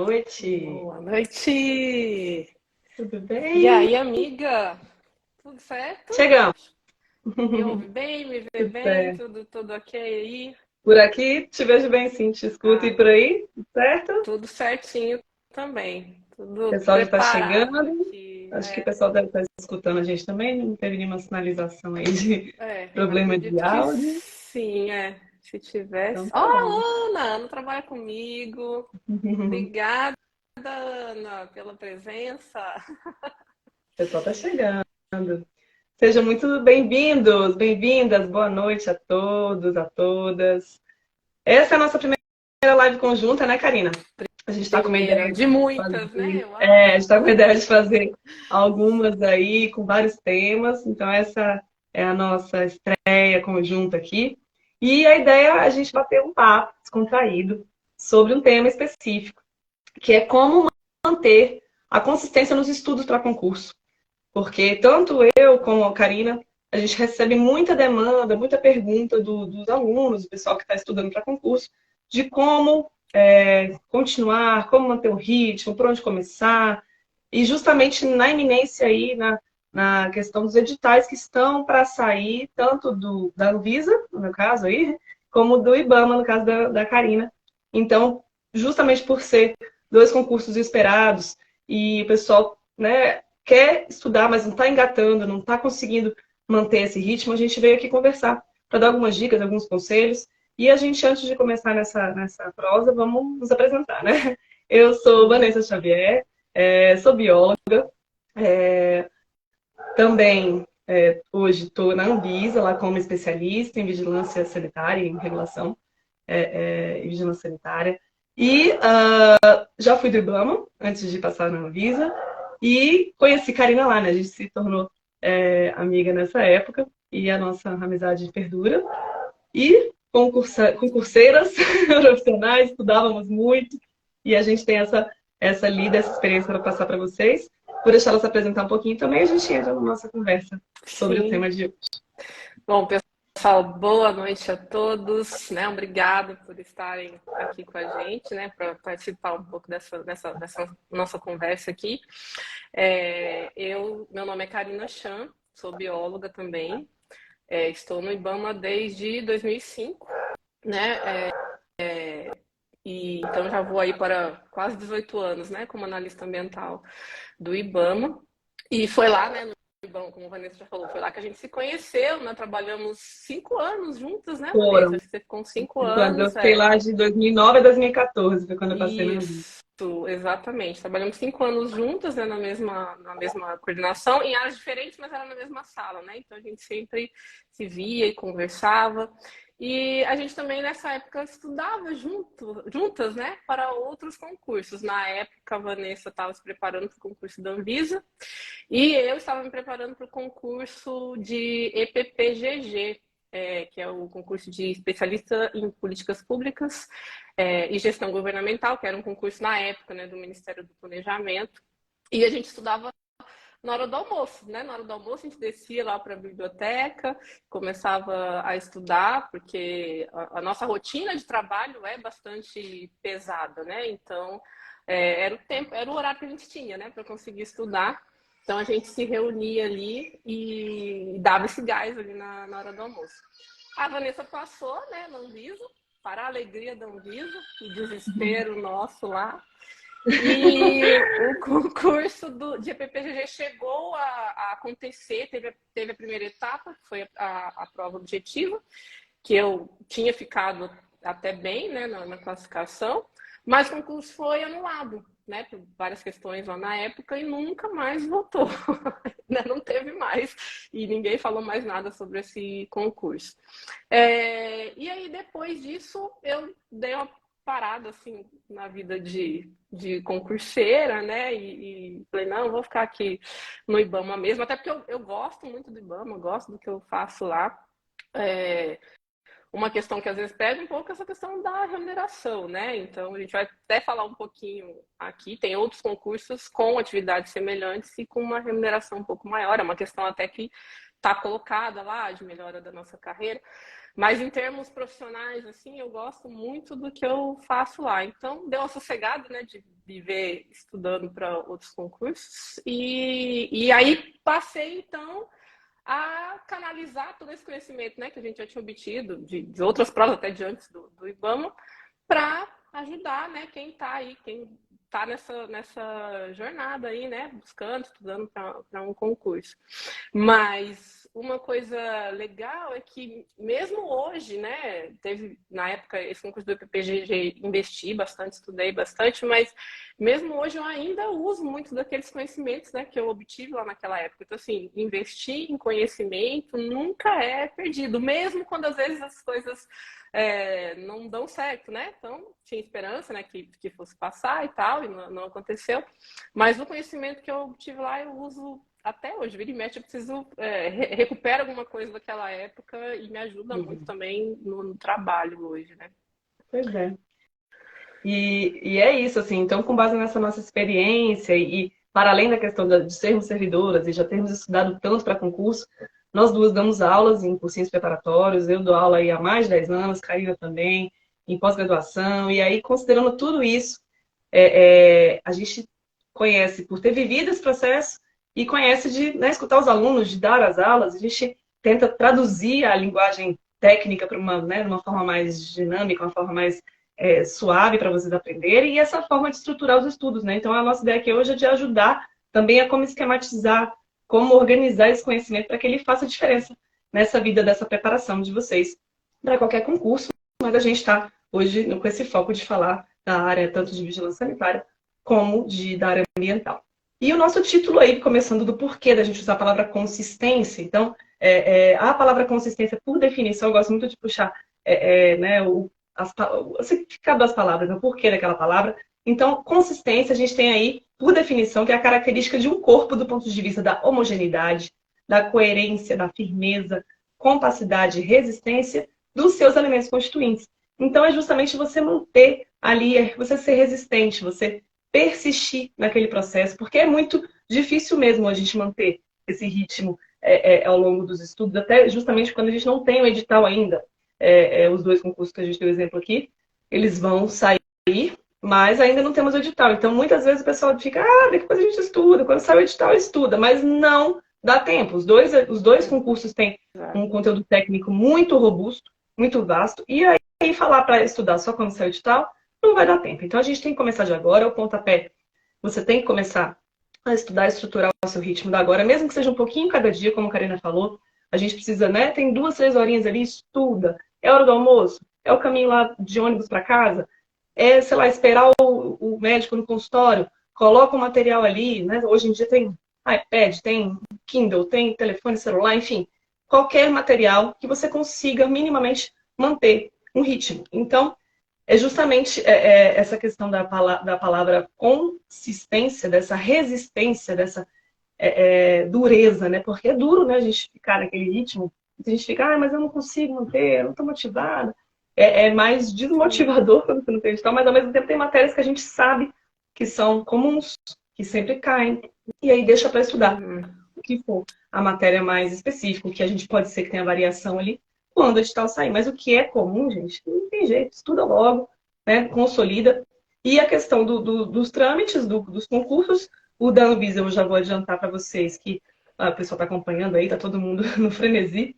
Noite. Boa noite! Tudo E bem? aí, amiga? Tudo certo? Chegamos. Me ouve bem, me vê Tudo bem? certo. Tudo ok aí? Por aqui, te vejo bem sim, te escuto e Ah, por aí, tudo certo? O tudo certinho também. Tudo pessoal já está preparado chegando. aqui. Acho que o pessoal deve estar escutando a gente também, não teve nenhuma sinalização aí de problema de Acredito que áudio. sim, é. Se tivesse. Então Ó, tá bom. Ana trabalha comigo. O Obrigada, Ana, pela presença. pessoal está chegando. Sejam muito bem-vindos, bem-vindas, boa noite a todos, a todas. Essa é a nossa primeira live conjunta, né, Karina? A gente está com uma Primeira ideia de de muitas, né? fazer, Eu a gente acho. está com uma ideia de fazer algumas aí com vários temas. Então essa é a nossa estreia conjunta aqui. E a ideia é a gente bater um papo descontraído sobre um tema específico, que é como manter a consistência nos estudos para concurso. Porque tanto eu como a Karina, a gente recebe muita demanda, muita pergunta dos alunos, do pessoal que está estudando para concurso, de como continuar, como manter o ritmo, por onde começar. E justamente na iminência aí, na questão dos editais que estão para sair, tanto da Anvisa, no meu caso aí, como do IBAMA, no caso da Karina. Então, justamente por ser dois concursos esperados e o pessoal, né, quer estudar, mas não está engatando, não está conseguindo manter esse ritmo, a gente veio aqui conversar para dar algumas dicas, alguns conselhos. E a gente, antes de começar nessa prosa, vamos nos apresentar, né? Eu sou Vanessa Xavier, sou bióloga, também hoje estou na Anvisa, lá como especialista em vigilância sanitária, em regulação e vigilância sanitária. E já fui do IBAMA, antes de passar na Anvisa, e conheci Karina lá, né? A gente se tornou amiga nessa época, e a nossa amizade perdura. E concurseiras profissionais, estudávamos muito, e a gente tem essa lida, essa experiência para passar para vocês. Vou deixar ela se apresentar um pouquinho também, a gente entra na nossa conversa sobre o Sim. tema de hoje. Bom, pessoal, boa noite a todos, né? Obrigado por estarem aqui com a gente, né? Para participar um pouco dessa nossa conversa aqui. Meu nome é Karina Chan, sou bióloga também. Estou no IBAMA desde 2005, né? E então já vou aí para quase 18 anos, né? Como analista ambiental do IBAMA. E foi lá, né? Bom, como a Vanessa já falou, foi lá que a gente se conheceu, né? Trabalhamos 5 anos juntas, né, Vanessa? Foram Acho que você ficou uns 5 anos, Eu fiquei lá de 2009 a 2014, foi quando eu passei na Anvisa. Isso, exatamente. Trabalhamos 5 anos juntas, né, na mesma coordenação, em áreas diferentes, mas era na mesma sala, né? Então a gente sempre se via e conversava. E a gente também nessa época estudava juntas, né, para outros concursos. Na época, a Vanessa estava se preparando para o concurso da Anvisa e eu estava me preparando para o concurso de EPPGG, que é o concurso de especialista em políticas públicas e gestão governamental, que era um concurso na época, né, do Ministério do Planejamento. E a gente estudava na hora do almoço, né? Na hora do almoço a gente descia lá para a biblioteca, começava a estudar, porque a nossa rotina de trabalho é bastante pesada, né? Então era o tempo, era o horário que a gente tinha, né, para conseguir estudar. Então a gente se reunia ali e dava esse gás ali na hora do almoço. A Vanessa passou, né, na Anvisa, para a alegria da Anvisa, o desespero nosso lá. E o concurso de EPPGG chegou a acontecer, teve a primeira etapa, que foi a prova objetiva, que eu tinha ficado até bem, né, na classificação, mas o concurso foi anulado, né, por várias questões lá na época e nunca mais voltou, né, não teve mais e ninguém falou mais nada sobre esse concurso. E aí depois disso eu dei uma parada assim na vida de concurseira, né, e falei, não, vou ficar aqui no IBAMA mesmo, até porque eu gosto muito do IBAMA, gosto do que eu faço lá. Uma questão que às vezes pega um pouco essa questão da remuneração, né? Então, a gente vai até falar um pouquinho aqui. Tem outros concursos com atividades semelhantes e com uma remuneração um pouco maior. É uma questão até que tá colocada lá, de melhora da nossa carreira. Mas em termos profissionais, assim, eu gosto muito do que eu faço lá. Então, deu uma sossegada, né, de viver estudando para outros concursos. E aí passei, então, a canalizar todo esse conhecimento, né, que a gente já tinha obtido de outras provas, até de antes do IBAMA, para ajudar, né, quem está aí, quem está nessa jornada aí, né, buscando, estudando para um concurso. Mas uma coisa legal é que mesmo hoje, né, teve na época esse concurso do IPPGG, investi bastante, estudei bastante, mas mesmo hoje eu ainda uso muito daqueles conhecimentos, né, que eu obtive lá naquela época. Então, assim, investir em conhecimento nunca é perdido, mesmo quando às vezes as coisas não dão certo, né? Então, tinha esperança, né, que fosse passar e tal, e não aconteceu. Mas o conhecimento que eu obtive lá, eu uso até hoje. Vira e mexe, eu preciso recupero alguma coisa daquela época e me ajuda muito também no trabalho hoje, né? Pois é. E é isso, assim, então com base nessa nossa experiência e para além da questão de sermos servidoras e já termos estudado tanto para concurso, nós duas damos aulas em cursinhos preparatórios, eu dou aula aí há mais de 10 anos, Karina também, em pós-graduação, e aí considerando tudo isso, a gente conhece por ter vivido esse processo e conhece de, né, escutar os alunos, de dar as aulas, a gente tenta traduzir a linguagem técnica para uma forma mais dinâmica, uma forma mais suave para vocês aprenderem, e essa forma de estruturar os estudos, né? Então, a nossa ideia aqui hoje é de ajudar também a como esquematizar, como organizar esse conhecimento para que ele faça diferença nessa vida dessa preparação de vocês para qualquer concurso, mas a gente está hoje com esse foco de falar da área tanto de vigilância sanitária como da área ambiental. E o nosso título aí, começando do porquê da gente usar a palavra consistência. Então, a palavra consistência, por definição, eu gosto muito de puxar né, o significado das palavras, o porquê daquela palavra. Então, consistência, a gente tem aí, por definição, que é a característica de um corpo do ponto de vista da homogeneidade, da coerência, da firmeza, compacidade e resistência dos seus elementos constituintes. Então, é justamente você manter ali, você ser resistente, você persistir naquele processo, porque é muito difícil mesmo a gente manter esse ritmo ao longo dos estudos, até justamente quando a gente não tem o edital ainda. Os dois concursos que a gente deu exemplo aqui, eles vão sair, mas ainda não temos o edital. Então, muitas vezes o pessoal fica, depois a gente estuda, quando sai o edital, estuda, mas não dá tempo. Os dois concursos têm um conteúdo técnico muito robusto, muito vasto, e aí falar para estudar só quando sai o edital, não vai dar tempo. Então, a gente tem que começar de agora, o pontapé. Você tem que começar a estudar, estruturar o seu ritmo da agora, mesmo que seja um pouquinho cada dia, como a Karina falou. A gente precisa, né? Tem 2, 3 horinhas ali, estuda. É hora do almoço? É o caminho lá de ônibus para casa? É, sei lá, esperar o médico no consultório? Coloca o material ali, né? Hoje em dia tem iPad, tem Kindle, tem telefone celular, enfim. Qualquer material que você consiga minimamente manter um ritmo. Então, é justamente essa questão da palavra consistência, dessa resistência, dessa dureza, né? Porque é duro, né, a gente ficar naquele ritmo. A gente fica, mas eu não consigo manter, eu não estou motivada. É mais desmotivador quando você não tem edital, mas ao mesmo tempo tem matérias que a gente sabe que são comuns, que sempre caem, e aí deixa para estudar o que for a matéria mais específica, o que a gente pode ser que tenha variação ali, quando o edital sair. Mas o que é comum, gente, não tem jeito, estuda logo, né, consolida. E a questão dos trâmites, dos concursos, o da Anvisa, eu já vou adiantar para vocês que a pessoa está acompanhando aí, está todo mundo no frenesi.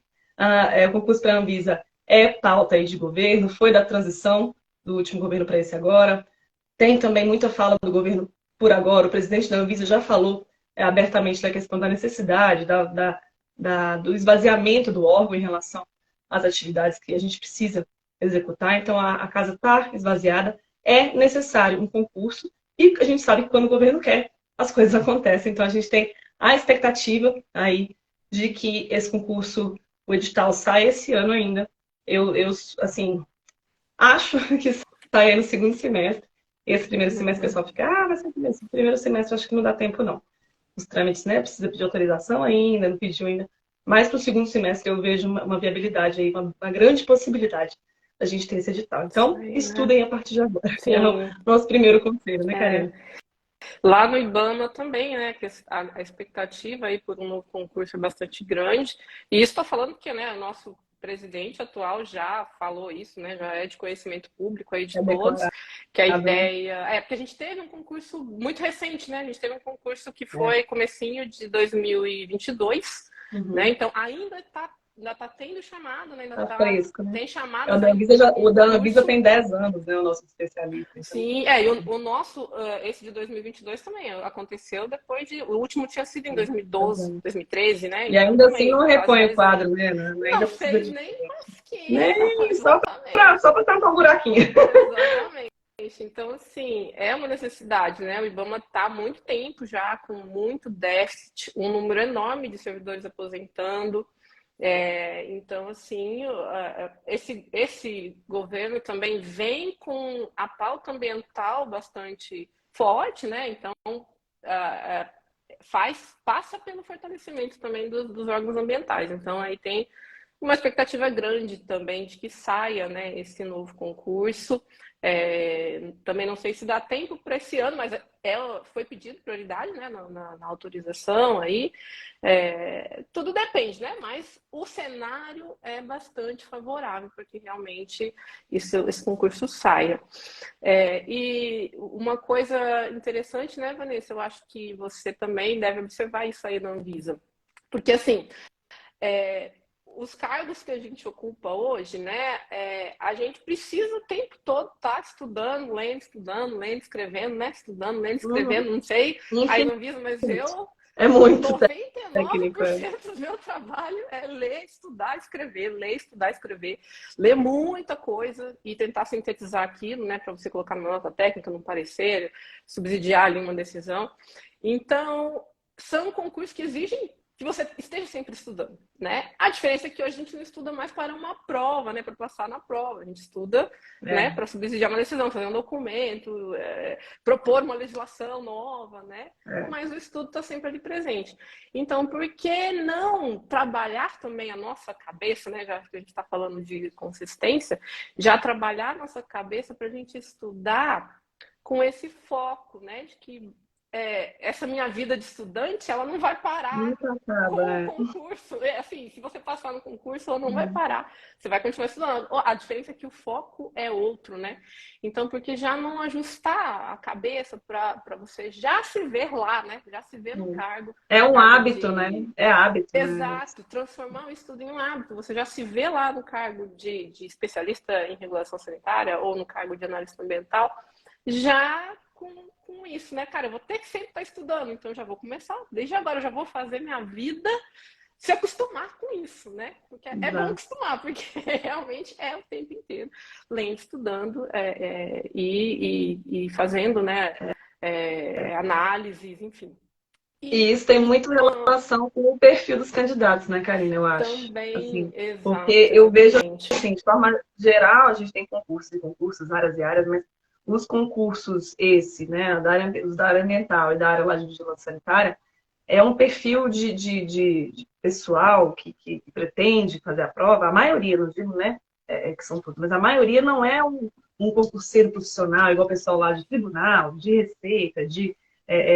O concurso para a Anvisa é pauta aí de governo, foi da transição do último governo para esse agora. Tem também muita fala do governo por agora. O presidente da Anvisa já falou abertamente da questão da necessidade, do esvaziamento do órgão em relação às atividades que a gente precisa executar. Então, a casa está esvaziada. É necessário um concurso e a gente sabe que quando o governo quer, as coisas acontecem. Então, a gente tem a expectativa aí de que esse concurso, o edital, saia esse ano ainda. Eu assim, acho que sai no segundo semestre. Esse primeiro semestre o pessoal fica, vai ser esse primeiro semestre, acho que não dá tempo, não. Os trâmites, né? Precisa pedir autorização ainda, não pediu ainda. Mas para o segundo semestre eu vejo uma viabilidade aí, uma grande possibilidade da gente ter esse edital. Então, estudem a partir de agora. Sim. É o nosso primeiro conselho, né, Karina? Lá no IBAMA também, né, que a expectativa aí por um novo concurso é bastante grande. E isso está falando que, né, o nosso presidente atual já falou isso, né, já é de conhecimento público aí de É todos, declarado, que a né? ideia... porque a gente teve um concurso muito recente, né, a gente teve um concurso que É. foi comecinho de 2022, né, Uhum. então ainda tá tendo chamado, né, Tá fresco, né? tem É, o chamadas da ainda Anvisa, para o da Anvisa concurso. tem 10 anos, né? O nosso especialista. Então, Sim, e o nosso, esse de 2022 também aconteceu depois de. O último tinha sido em 10 2012, anos. 2013, né? E Então ainda assim também não quase repõe o 10 anos. quadro, né? Não Ainda precisa fez de. nem cosquinha, Nem só exatamente. para tampar um buraquinho. Exatamente. Então, assim, é uma necessidade, né? O IBAMA está há muito tempo já com muito déficit, um número enorme de servidores aposentando. Então, assim, esse governo também vem com a pauta ambiental bastante forte, né? Então, ah, passa pelo fortalecimento também dos órgãos ambientais. Então, aí tem uma expectativa grande também de que saia, né, esse novo concurso. Também não sei se dá tempo para esse ano, mas foi pedido prioridade, né, na autorização aí. Tudo depende, né? Mas o cenário é bastante favorável para que realmente esse concurso saia. E uma coisa interessante, né, Vanessa? Eu acho que você também deve observar isso aí na Anvisa. Porque, assim, os cargos que a gente ocupa hoje, né, a gente precisa o tempo todo estar estudando, lendo, escrevendo, né, estudando, lendo, Uhum. escrevendo, não sei, aí Infinito. não viso, mas eu, É muito técnico. 99% do meu trabalho é ler, estudar, escrever, ler, estudar, escrever, ler muita coisa e tentar sintetizar aquilo, né, para você colocar na nota técnica, no parecer, subsidiar ali uma decisão. Então, são concursos que exigem que você esteja sempre estudando, né? A diferença é que hoje a gente não estuda mais para uma prova, né? Para passar na prova. A gente estuda, né? É, Para subsidiar uma decisão, fazer um documento, propor uma legislação nova, né? é. Mas o estudo está sempre ali presente. Então, por que não trabalhar também a nossa cabeça, né? Já que a gente está falando de consistência, já trabalhar a nossa cabeça para a gente estudar com esse foco, né? De que essa minha vida de estudante, ela não vai parar Nunca acaba. com o É. concurso. Assim, se você passar no concurso, ela não vai Uhum. parar. Você vai continuar estudando. A diferença é que o foco é outro, né? Então, por que já não ajustar a cabeça para você já se ver lá, né? Já se ver no cargo, É um cargo hábito, né? de... É hábito, né? Exato, transformar o estudo em um hábito. Você já se vê lá no cargo de especialista em regulação sanitária ou no cargo de analista ambiental, já com isso, né, cara? Eu vou ter que sempre estar estudando, então eu já vou começar, desde agora eu já vou fazer minha vida se acostumar com isso, né? Porque é bom Exato. acostumar, porque realmente é o tempo inteiro lendo, estudando e fazendo, né, análises, enfim. E E isso tem muito uma relação com o perfil dos candidatos, né, Karina? Eu acho. também, Assim, porque exato, eu vejo, exatamente. assim, de forma geral, a gente tem concursos e concursos, áreas e áreas, mas os concursos, né, os da área ambiental e da área lá de vigilância sanitária, é um perfil de pessoal que pretende fazer a prova, a maioria, não digo, né, que são todos, mas a maioria não é um concurseiro profissional, igual o pessoal lá de tribunal, de receita,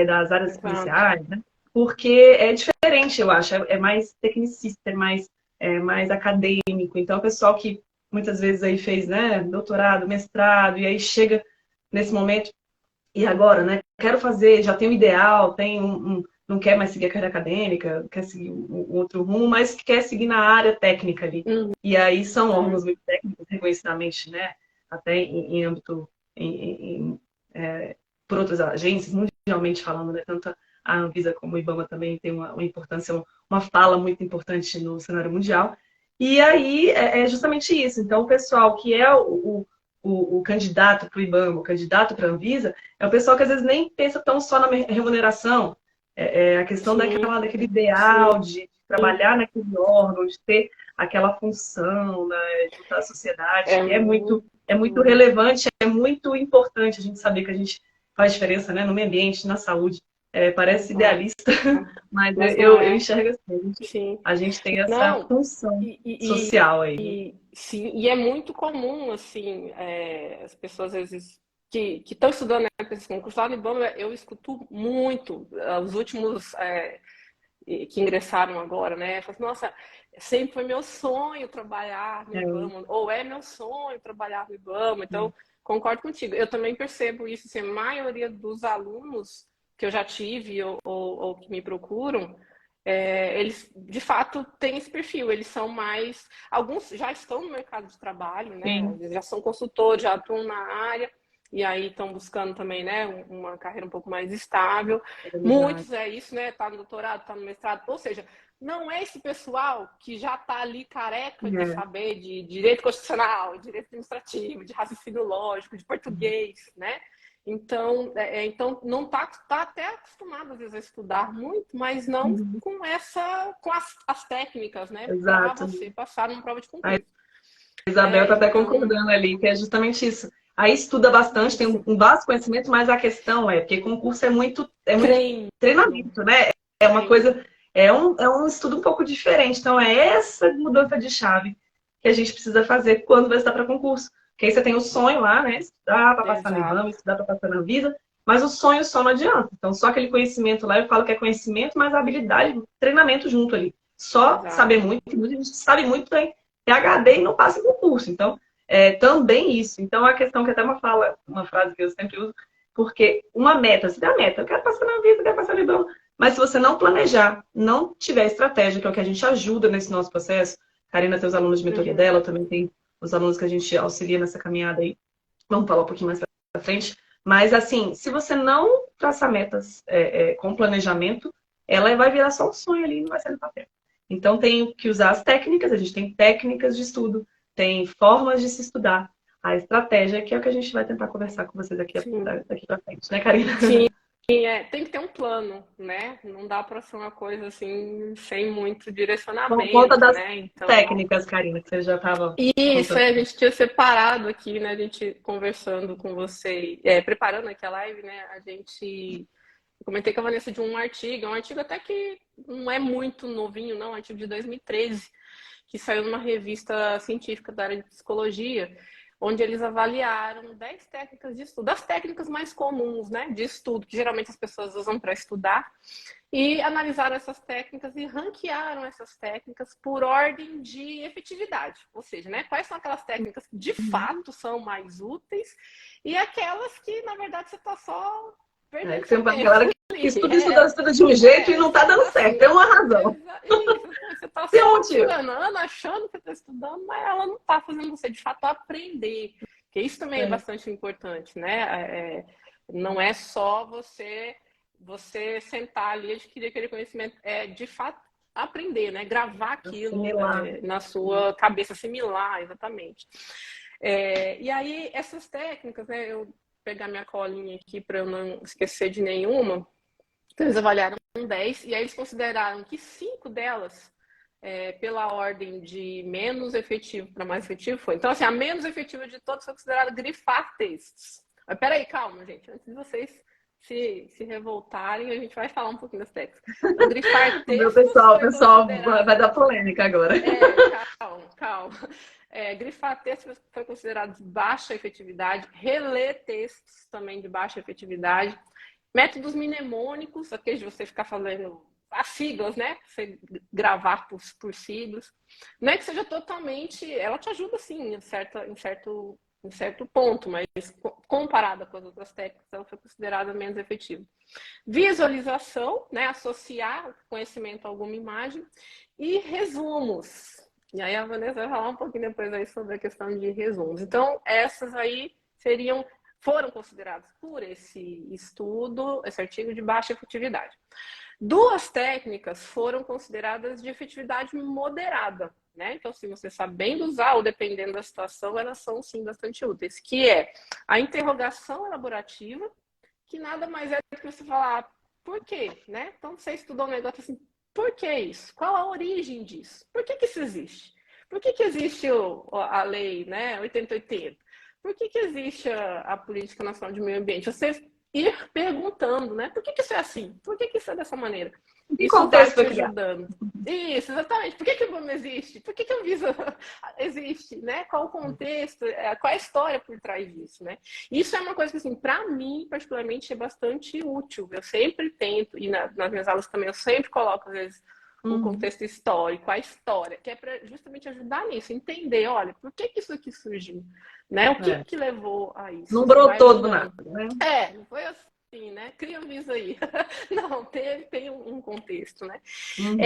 das áreas Exato. policiais, né? Porque é diferente, eu acho, é mais tecnicista, é mais acadêmico. Então, o pessoal que muitas vezes aí fez, né, doutorado, mestrado, e aí chega nesse momento, e agora, né, quero fazer, já tem um ideal, não quer mais seguir a carreira acadêmica, quer seguir um outro rumo, mas quer seguir na área técnica ali. Uhum. E aí são órgãos muito técnicos, reconhecidamente, né, até em âmbito, por outras agências, mundialmente falando, né, tanto a Anvisa como o IBAMA também tem uma importância, uma fala muito importante no cenário mundial. E aí é justamente isso. Então, o pessoal que é o candidato para o IBAMA, o candidato para a Anvisa, é o pessoal que às vezes nem pensa tão só na remuneração, a questão Sim, daquele ideal sim. de trabalhar naquele órgão, de ter aquela função, né, junto à sociedade, É que é muito muito. relevante, é muito importante a gente saber que a gente faz diferença, né, no meio ambiente, na saúde. Parece Exato. idealista, mas Mas não eu é. enxergo assim, Sim. a gente tem essa Não, função e, social aí. sim, e é muito comum, assim, as pessoas às vezes que estão estudando, né, para esse concurso lá no IBAMA, eu escuto muito os últimos que ingressaram agora, né? Falo assim, nossa, sempre foi meu sonho trabalhar no IBAMA, ou é meu sonho trabalhar no IBAMA. Então, concordo contigo. Eu também percebo isso, assim, a maioria dos alunos que eu já tive ou que me procuram, eles, de fato, têm esse perfil. Eles são mais... Alguns já estão no mercado de trabalho, né? Sim, Já são consultores, já atuam na área, e aí estão buscando também, né, uma carreira um pouco mais estável. é verdade. Muitos é isso, né? Tá no doutorado, tá no mestrado. Ou seja, não é esse pessoal que já está ali careca de É. saber de direito constitucional, direito administrativo, de raciocínio lógico, de português, né? Então não tá até acostumado às vezes a estudar muito, mas não Uhum. com as técnicas, né? Para Exato. você passar numa prova de A concurso, Isabel né? está até Então, concordando ali, que é justamente isso. Aí estuda bastante, tem um isso, um vasto conhecimento, mas a questão é, porque concurso é muito treino, treinamento, né? É uma treino. coisa, é um estudo um pouco diferente. Então, é essa mudança de chave que a gente precisa fazer quando vai estar para concurso. Porque aí você tem o sonho lá, né? Estudar para passar no Exato, IBAMA, estudar para passar na Visa, mas o sonho só não adianta. Então, só aquele conhecimento lá, eu falo que é conhecimento, mas a habilidade, treinamento junto ali. Só saber exato. muito, que muita gente sabe muito, tem PhD e não passa em concurso. Então, também isso. Então, a questão que até uma frase que eu sempre uso, porque uma meta, você tem a meta, eu quero passar na Visa, eu quero passar no IBAMA, mas se você não planejar, não tiver estratégia, que é o que a gente ajuda nesse nosso processo, Karina tem os alunos de mentoria Uhum. dela, também tem os alunos que a gente auxilia nessa caminhada aí. Vamos falar um pouquinho mais para frente. Mas, assim, se você não traçar metas com planejamento, ela vai virar só um sonho ali e não vai sair do papel. Então, tem que usar as técnicas, a gente tem técnicas de estudo, tem formas de se estudar. A estratégia, que é o que a gente vai tentar conversar com vocês Sim. daqui para frente, né, Karina? Sim, tem que ter um plano, né? Não dá para ser uma coisa assim sem muito Conta direcionamento, das né? Então, técnicas, Karina, que você já estava isso contando. aí a gente tinha separado aqui, né? A gente conversando com você, preparando aqui a live, né? Eu comentei com a Vanessa de um artigo até que não é muito novinho, não, um artigo de 2013, que saiu numa revista científica da área de psicologia, onde eles avaliaram 10 técnicas de estudo, as técnicas mais comuns, né, de estudo, que geralmente as pessoas usam para estudar, e analisaram essas técnicas e ranquearam essas técnicas por ordem de efetividade, ou seja, né, quais são aquelas técnicas que de fato são mais úteis e aquelas que, na verdade, você está só perdendo Que tem seu uma tempo. galera que estuda de um jeito e não Você tá dando tá certo. Tem assim, uma razão. isso, você tá Tem um só se motivo. enganando, achando que tá estudando, mas ela não tá fazendo você de fato aprender. Porque isso também é É, bastante importante, né? Não é só você sentar ali e adquirir aquele conhecimento, é de fato aprender, né? Gravar aquilo assimilar. na sua cabeça, assimilar, exatamente. E aí, essas técnicas, né? Eu pegar minha colinha aqui para eu não esquecer de nenhuma. Então, eles avaliaram 10 e aí eles consideraram que 5 delas, pela ordem de menos efetivo para mais efetivo, foi. Então, assim, a menos efetiva de todas foi considerada grifar textos. Mas peraí, calma, gente. Antes de vocês se revoltarem, a gente vai falar um pouquinho das técnicas. Então, grifar O meu textos o foi pessoal vai considerado. dar polêmica agora. Calma. Grifar textos foi considerado de baixa efetividade, reler textos também de baixa efetividade. Métodos mnemônicos, aqueles de você ficar falando as siglas, né? Você gravar por siglas. Não é que seja totalmente. Ela te ajuda, sim, em certo ponto, mas comparada com as outras técnicas, ela foi considerada menos efetiva. Visualização, né? Associar o conhecimento a alguma imagem. E resumos. E aí a Vanessa vai falar um pouquinho depois aí sobre a questão de resumos. Então, essas aí foram consideradas por esse estudo, esse artigo, de baixa efetividade. 2 técnicas foram consideradas de efetividade moderada, né? Então, se você sabendo usar ou dependendo da situação, elas são sim bastante úteis, que é a interrogação elaborativa, que nada mais é do que você falar por quê, né? Então, você estudou um negócio assim, por que isso? Qual a origem disso? Por que isso existe? Por que existe a lei, né, 8080? Por que existe a Política Nacional de Meio Ambiente? Você ir perguntando questionando, né? Por que que isso é assim? Por que que isso é dessa maneira? Que Isso vai contexto te foi criado? ajudando. Isso, exatamente. Por que que o BAM existe? Por que que a Visa existe, né? Qual o contexto? Qual a história por trás disso, né? Isso é uma coisa que, assim, para mim, particularmente, é bastante útil. Eu sempre tento, e nas minhas aulas também, eu sempre coloco, às vezes, o contexto histórico, a história, que é para justamente ajudar nisso, entender, olha, por que que isso aqui surgiu, né? O que que levou a isso? Não Isso vai brotou do nada, ajudando. né? Não foi assim, né? Cria um Visa aí. Não, tem um contexto, né? Uhum.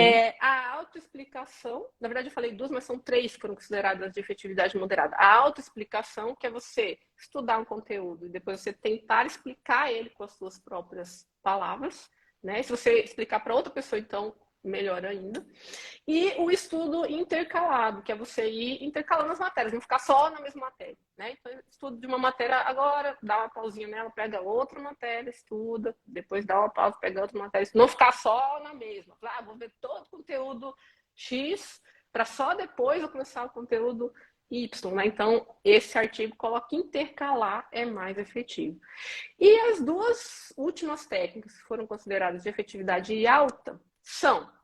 A autoexplicação, na verdade eu falei duas, mas são três que foram consideradas de efetividade moderada. A autoexplicação, que é você estudar um conteúdo e depois você tentar explicar ele com as suas próprias palavras, né? Se você explicar para outra pessoa, então, melhor ainda. E o estudo intercalado, que é você ir intercalando as matérias, não ficar só na mesma matéria, né? Então, estudo de uma matéria agora, dá uma pausinha nela, pega outra matéria, estuda, depois dá uma pausa, pega outra matéria, não ficar só na mesma. Vou ver todo o conteúdo X para só depois eu começar o conteúdo Y, né? Então, esse artigo coloca intercalar é mais efetivo. E as duas últimas técnicas que foram consideradas de efetividade alta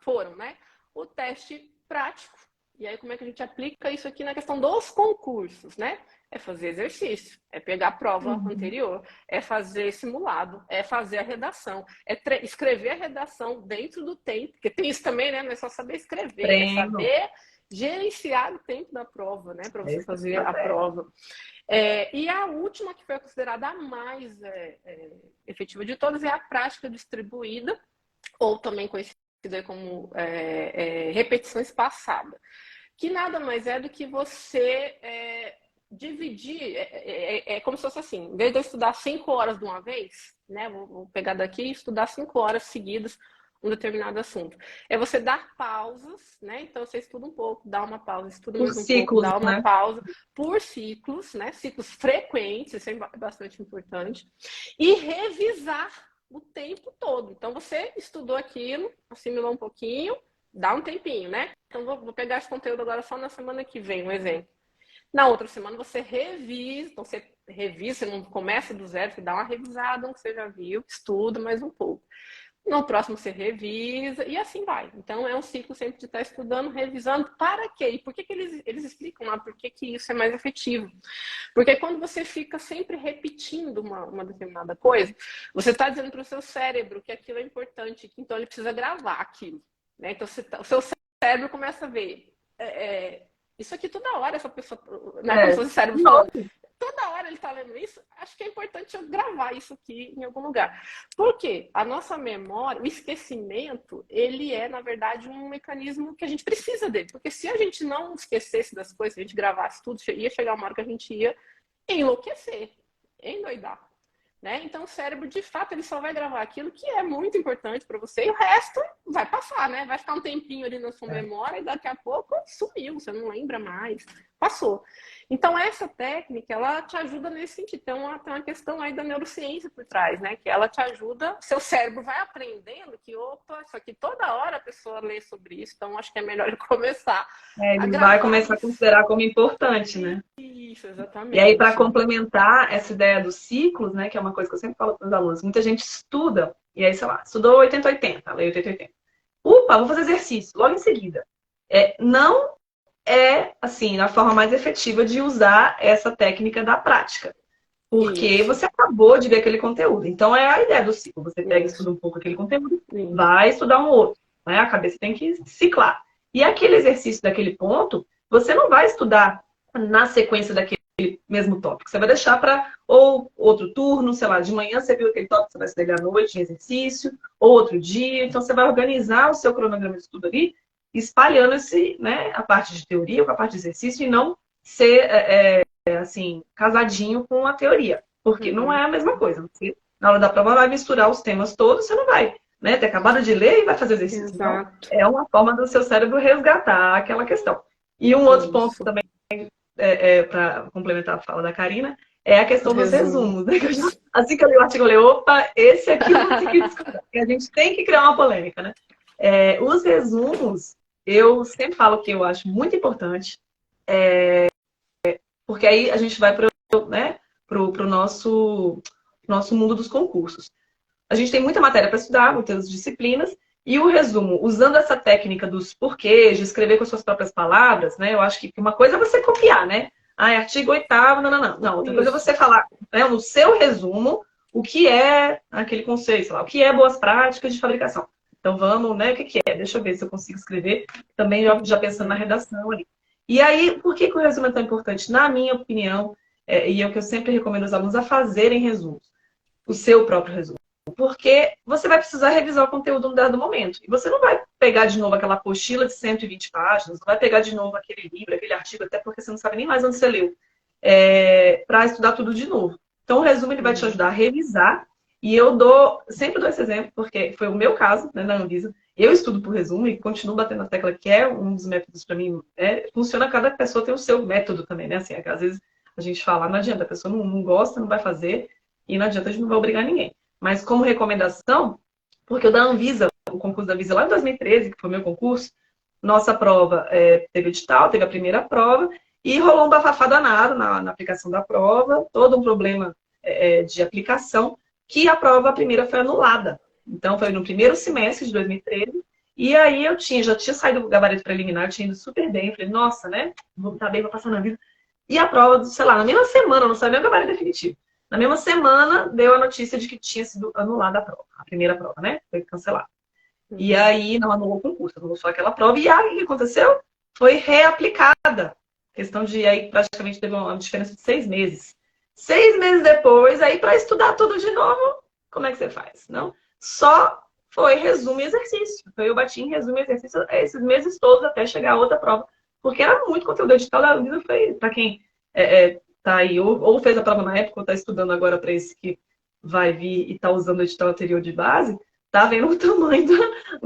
foram, né? O teste prático. E aí, como é que a gente aplica isso aqui na questão dos concursos, né? É fazer exercício, é pegar a prova anterior, é fazer simulado, é fazer a redação, é escrever a redação dentro do tempo, porque tem isso também, né? Não é só saber escrever, é Treino. saber gerenciar o tempo da prova, né? Para você Esse fazer a é. prova. E a última, que foi considerada a mais efetiva de todas, é a prática distribuída, ou também conhecida como repetição espaçada, que nada mais é do que você dividir, como se fosse assim, em vez de eu estudar 5 horas de uma vez, né, vou pegar daqui e estudar 5 horas seguidas um determinado assunto. É você dar pausas, né? Então você estuda um pouco, dá uma pausa, estuda Por mais um pouco, ciclos, dá uma né? pausa, por ciclos, né? Ciclos frequentes, isso é bastante importante. E revisar o tempo todo. Então você estudou aquilo, assimilou um pouquinho, dá um tempinho, né? Então vou pegar esse conteúdo agora só na semana que vem, um exemplo. Na outra semana você revisa, então você revisa, você não começa do zero, você dá uma revisada no que você já viu, estuda mais um pouco. No próximo você revisa e assim vai. Então é um ciclo sempre de estar estudando, revisando. Para quê? E por que eles explicam lá por que isso é mais efetivo? Porque quando você fica sempre repetindo uma determinada coisa, você está dizendo para o seu cérebro que aquilo é importante, que então ele precisa gravar aquilo. Né? Então o seu cérebro começa a ver. Isso aqui toda hora, essa pessoa, né? Como se fosse o cérebro falando. Nossa. Toda hora ele está lendo isso, acho que é importante eu gravar isso aqui em algum lugar. Por quê? A nossa memória, o esquecimento, ele é, na verdade, um mecanismo que a gente precisa dele. Porque se a gente não esquecesse das coisas, se a gente gravasse tudo, ia chegar uma hora que a gente ia enlouquecer, endoidar. Né? Então, o cérebro, de fato, ele só vai gravar aquilo que é muito importante para você e o resto vai passar, né? Vai ficar um tempinho ali na sua memória e daqui a pouco sumiu, você não lembra mais, passou. Então, essa técnica, ela te ajuda nesse sentido. Tem uma questão aí da neurociência por trás, né? Que ela te ajuda, seu cérebro vai aprendendo que, opa, isso aqui toda hora a pessoa lê sobre isso, então acho que é melhor eu começar a Ele vai gravar começar a isso. considerar como importante, né? Isso, E aí, para exatamente. complementar essa ideia dos ciclos, né, que é uma coisa que eu sempre falo para os alunos, muita gente estuda, e aí, sei lá, estudou 80-80, lei 80-80. Upa, vou fazer exercício, logo em seguida. Não é, assim, a forma mais efetiva de usar essa técnica da prática. Porque Isso, você acabou de ver aquele conteúdo. Então, é a ideia do ciclo. Você pega e isso, estuda um pouco aquele conteúdo, isso. vai estudar um outro. Né? A cabeça tem que ciclar. E aquele exercício daquele ponto, você não vai estudar na sequência daquele mesmo tópico. Você vai deixar para ou outro turno, sei lá, de manhã você viu aquele tópico, você vai estudar à noite em exercício, ou outro dia. Então, você vai organizar o seu cronograma de estudo ali, espalhando né, a parte de teoria com a parte de exercício e não ser assim, casadinho com a teoria. Porque não é a mesma coisa. Você, na hora da prova, vai misturar os temas todos, você não vai, né, ter acabado de ler e vai fazer exercício. Então, Exato. é uma forma do seu cérebro resgatar aquela questão. E um outro ponto Isso. também, para complementar a fala da Karina, é a questão dos Resumo. resumos. Né? Assim que eu li o artigo, eu falei, opa, esse aqui eu vou ter que discutir. Porque a gente tem que criar uma polêmica, né? Os resumos, eu sempre falo que eu acho muito importante, porque aí a gente vai para, né, pro nosso mundo dos concursos. a gente tem muita matéria para estudar, muitas disciplinas, e o resumo, usando essa técnica dos porquês, de escrever com as suas próprias palavras, né? Eu acho que uma coisa é você copiar, né? Ah, é artigo 8º, não, não, não. Não, outra coisa é você falar, né, no seu resumo o que é aquele conceito, sei lá, o que é boas práticas de fabricação. Então vamos, né? O que que é? Deixa eu ver se eu consigo escrever, também já pensando na redação ali. E aí, por que que o resumo é tão importante? Na minha opinião, e é o que eu sempre recomendo aos alunos a fazerem resumos, o seu próprio resumo. Porque você vai precisar revisar o conteúdo no dado momento. E você não vai pegar de novo aquela apostila de 120 páginas, não vai pegar de novo aquele livro, aquele artigo, até porque você não sabe nem mais onde você leu, para estudar tudo de novo. Então, o resumo ele vai te ajudar a revisar. E eu sempre dou esse exemplo, porque foi o meu caso, né, na Anvisa. Eu estudo por resumo e continuo batendo na tecla que é um dos métodos para mim. Funciona, cada pessoa tem o seu método também, né? Assim, às vezes a gente fala, não adianta, a pessoa não gosta, não vai fazer, e não adianta, a gente não vai obrigar ninguém. Mas como recomendação, porque o da Anvisa, o concurso da Anvisa lá em 2013, que foi o meu concurso, nossa prova teve edital, teve a primeira prova, e rolou um bafafá danado na aplicação da prova, todo um problema de aplicação, que a prova primeira foi anulada. Então, foi no primeiro semestre de 2013, e aí eu já tinha saído do gabarito preliminar, tinha ido super bem, eu falei, nossa, né, vou estar bem, vou passar na vida. E a prova, sei lá, na mesma semana, eu não sabia nem o gabarito definitivo. Na mesma semana, deu a notícia de que tinha sido anulada a prova, a primeira prova, né? Foi cancelada. E aí, não anulou o concurso, anulou só aquela prova. E aí, o que aconteceu? Foi reaplicada. Questão de, aí praticamente teve uma diferença de 6 meses. 6 meses depois, aí para estudar tudo de novo, como é que você faz? Não? Só foi resumo e exercício. Então, eu bati em resumo e exercício esses meses todos até chegar a outra prova. Porque era muito conteúdo. O edital da vida foi, para quem tá aí, ou fez a prova na época, ou está estudando agora para esse que vai vir e está usando o edital anterior de base, tá vendo o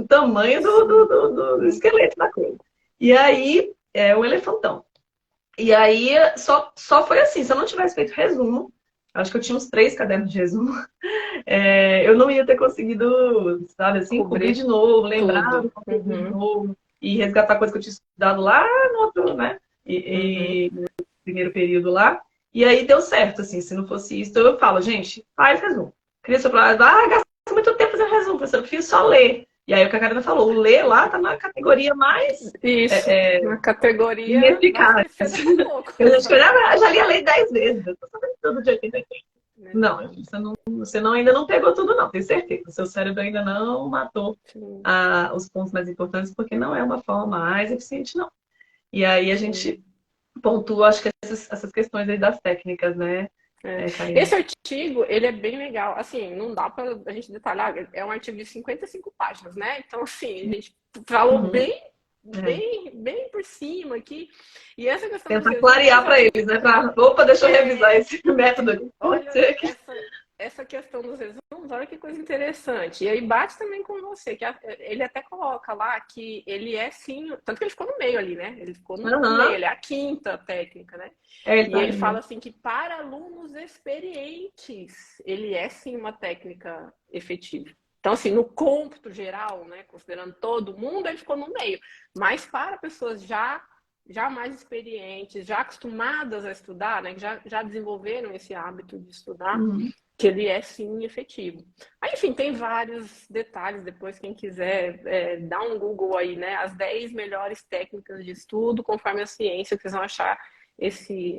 tamanho do esqueleto da coisa. E aí, o elefantão. E aí, só foi assim, se eu não tivesse feito resumo, acho que eu tinha uns 3 cadernos de resumo, eu não ia ter conseguido, sabe, assim, cobrir de novo, lembrar do conteúdo de novo, e resgatar coisa que eu tinha estudado lá no outro, né? E no primeiro período lá. E aí deu certo, assim, se não fosse isso, eu falo, gente, faz resumo. Cria seu plano, gasta muito tempo fazendo resumo, professor, eu prefiro só ler. E aí o que a Karina falou, o ler lá tá na categoria mais... Isso, na categoria... ineficaz. Eu já li a lei 10 vezes, eu tô sabendo tudo de 88. Não, você ainda não pegou tudo, não, tenho certeza. O seu cérebro ainda não matou os pontos mais importantes, porque não é uma forma mais eficiente, não. E aí a gente pontua, acho que essas questões aí das técnicas, né? Esse artigo, ele é bem legal. Assim, não dá para a gente detalhar. É um artigo de 55 páginas, né? Então, assim, a gente falou bem por cima aqui. E essa questão... Tentar clarear para eles, né? Opa, deixa eu revisar esse método aqui. Olha, essa questão dos resumos, olha que coisa interessante. E aí bate também com você, que ele até coloca lá que ele é sim, tanto que ele ficou no meio ali, né? Ele ficou no meio, ele é a quinta técnica, né? E ele fala assim que para alunos experientes, ele é sim uma técnica efetiva. Então, assim, no cômputo geral, né, considerando todo mundo, ele ficou no meio. Mas para pessoas já mais experientes, já acostumadas a estudar, né, que já desenvolveram esse hábito de estudar, que ele é sim efetivo. Aí, enfim, tem vários detalhes, depois quem quiser dá um Google aí, né, as 10 melhores técnicas de estudo conforme a ciência, que vocês vão achar esse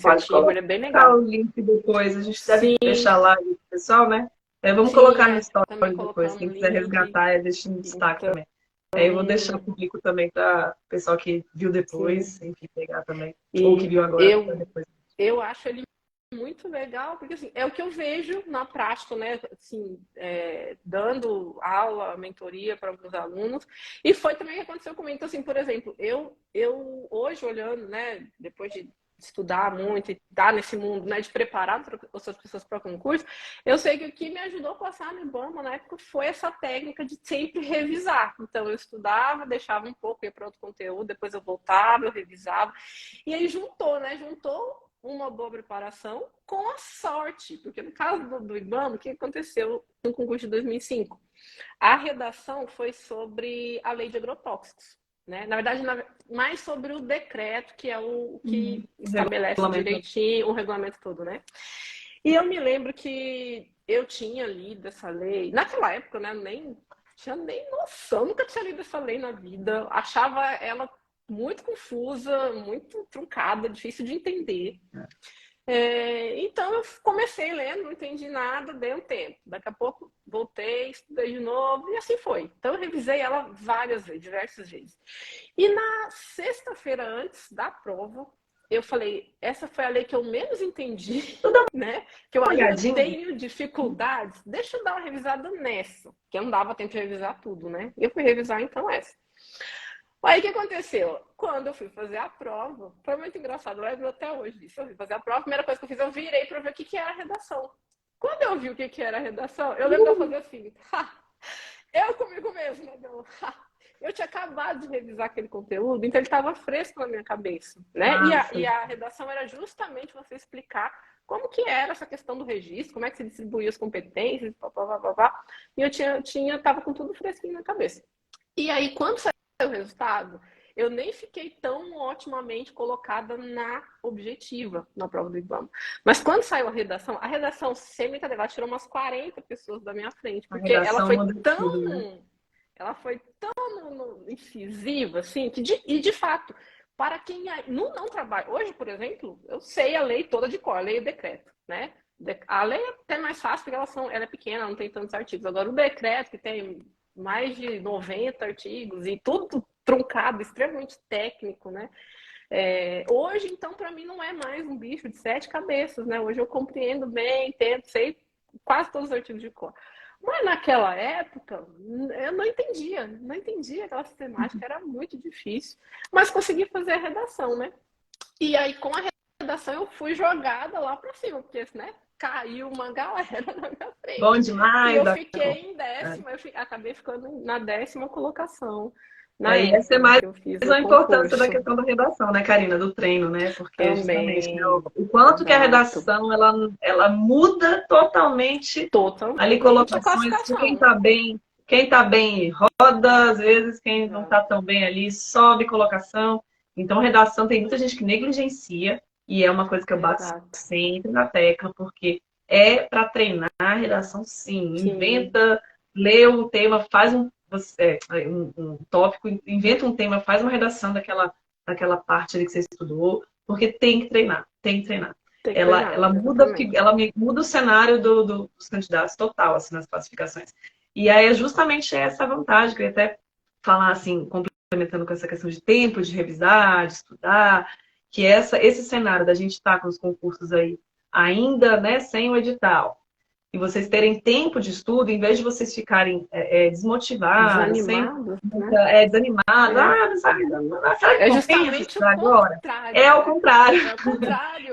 artigo, ele é bem legal. O link depois, a gente deve deixar lá, pessoal, né? Vamos colocar no story depois, quem quiser resgatar, deixa em destaque também. Eu vou deixar o público também para o pessoal que viu depois, enfim, pegar também, ou que viu agora depois. Eu acho ele muito legal, porque assim, é o que eu vejo na prática, né? Assim, dando aula, mentoria para alguns alunos, e foi também o que aconteceu comigo. Então, assim, por exemplo, eu hoje olhando, né, depois de estudar muito e estar nesse mundo, né, de preparar outras pessoas para concurso, eu sei que o que me ajudou a passar no IBAMA na época foi essa técnica de sempre revisar. Então, eu estudava, deixava um pouco, ia para outro conteúdo, depois eu voltava, eu revisava, e aí juntou uma boa preparação com a sorte, porque no caso do IBAMA, o que aconteceu no concurso de 2005? A redação foi sobre a lei de agrotóxicos, né? Na verdade, mais sobre o decreto, que é o que estabelece direitinho o regulamento todo, né? E eu me lembro que eu tinha lido essa lei, naquela época, né, nem tinha nem noção, nunca tinha lido essa lei na vida, achava ela muito confusa, muito truncada, difícil de entender. Então eu comecei lendo, não entendi nada, dei um tempo. Daqui a pouco voltei, estudei de novo e assim foi. Então eu revisei ela várias vezes, diversas vezes. E na sexta-feira antes da prova, eu falei, essa foi a lei que eu menos entendi, né? Que eu ainda tenho dificuldades. Deixa eu dar uma revisada nessa, que eu não dava tempo de revisar tudo, né? Eu fui revisar então essa. Aí o que aconteceu? Quando eu fui fazer a prova, foi muito engraçado, eu lembro até hoje disso. Eu fui fazer a prova, a primeira coisa que eu fiz, eu virei para ver o que era a redação. Quando eu vi o que era a redação, eu lembro de eu fazer assim, eu comigo mesma, eu tinha acabado de revisar aquele conteúdo, então ele estava fresco na minha cabeça, né? E a redação era justamente você explicar como que era essa questão do registro, como é que se distribuía as competências, e eu estava com tudo fresquinho na cabeça. E aí, quando saiu o resultado, eu nem fiquei tão otimamente colocada na objetiva, na prova do IBAMA. Mas quando saiu a redação sem brincadeira, ela tirou umas 40 pessoas da minha frente, porque ela foi tão incisiva, assim, e de fato, para quem não trabalha, hoje, por exemplo, eu sei a lei toda de cor, a lei e o decreto, né? A lei é até mais fácil, porque ela é pequena, não tem tantos artigos. Agora, o decreto, que tem mais de 90 artigos e tudo truncado, extremamente técnico, né? Hoje, então, para mim, não é mais um bicho de 7 cabeças, né? Hoje eu compreendo bem, entendo, sei quase todos os artigos de cor. Mas naquela época, eu não entendia aquela sistemática, era muito difícil. Mas consegui fazer a redação, né? E aí, com a redação, eu fui jogada lá para cima, porque, né? Caiu uma galera na minha frente. Bom demais. E eu fiquei em décima, acabei ficando na 10ª colocação. Essa é mais a importância da questão da redação, né, Karina? Do treino, né? Porque também, justamente, né, o quanto que a redação ela muda totalmente ali colocações. Quem tá bem roda, às vezes quem não tá tão bem ali sobe colocação. Então, redação tem muita gente que negligencia, e é uma coisa que eu bato sempre na tecla, porque é para treinar a redação, sim. Inventa, lê o tema, faz um tópico, inventa um tema, faz uma redação daquela parte ali que você estudou, porque tem que treinar. Ela muda o cenário dos candidatos total, assim, nas classificações. E aí é justamente essa a vantagem, que eu ia até falar assim, complementando com essa questão de tempo, de revisar, de estudar, que esse cenário da gente estar com os concursos aí ainda, né, sem o edital, e vocês terem tempo de estudo, em vez de vocês ficarem desmotivados, desanimados, desanimados, não sabe, será que justamente agora? É o contrário.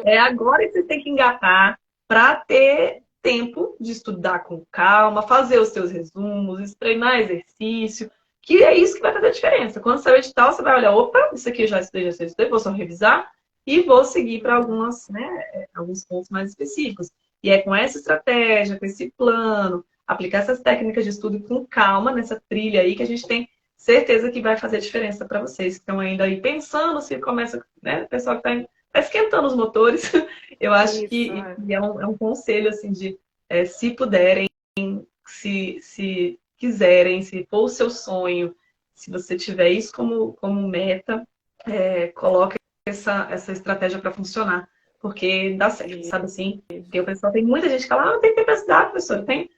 É agora que você tem que engatar para ter tempo de estudar com calma, fazer os seus resumos, treinar exercício, que é isso que vai fazer a diferença. Quando sair o edital, você vai olhar, opa, isso aqui eu já estudei, vou só revisar e vou seguir para alguns pontos mais específicos. E é com essa estratégia, com esse plano, aplicar essas técnicas de estudo com calma nessa trilha aí, que a gente tem certeza que vai fazer diferença para vocês que estão ainda aí pensando, se começa, né, o pessoal que está esquentando os motores. Eu acho que é um conselho, assim, de se puderem, se quiserem, se for o seu sonho, se você tiver isso como meta, coloque essa estratégia para funcionar. Porque dá certo, sabe assim? Porque o pessoal, tem muita gente que fala, não tem tempo para estudar, professor. Tem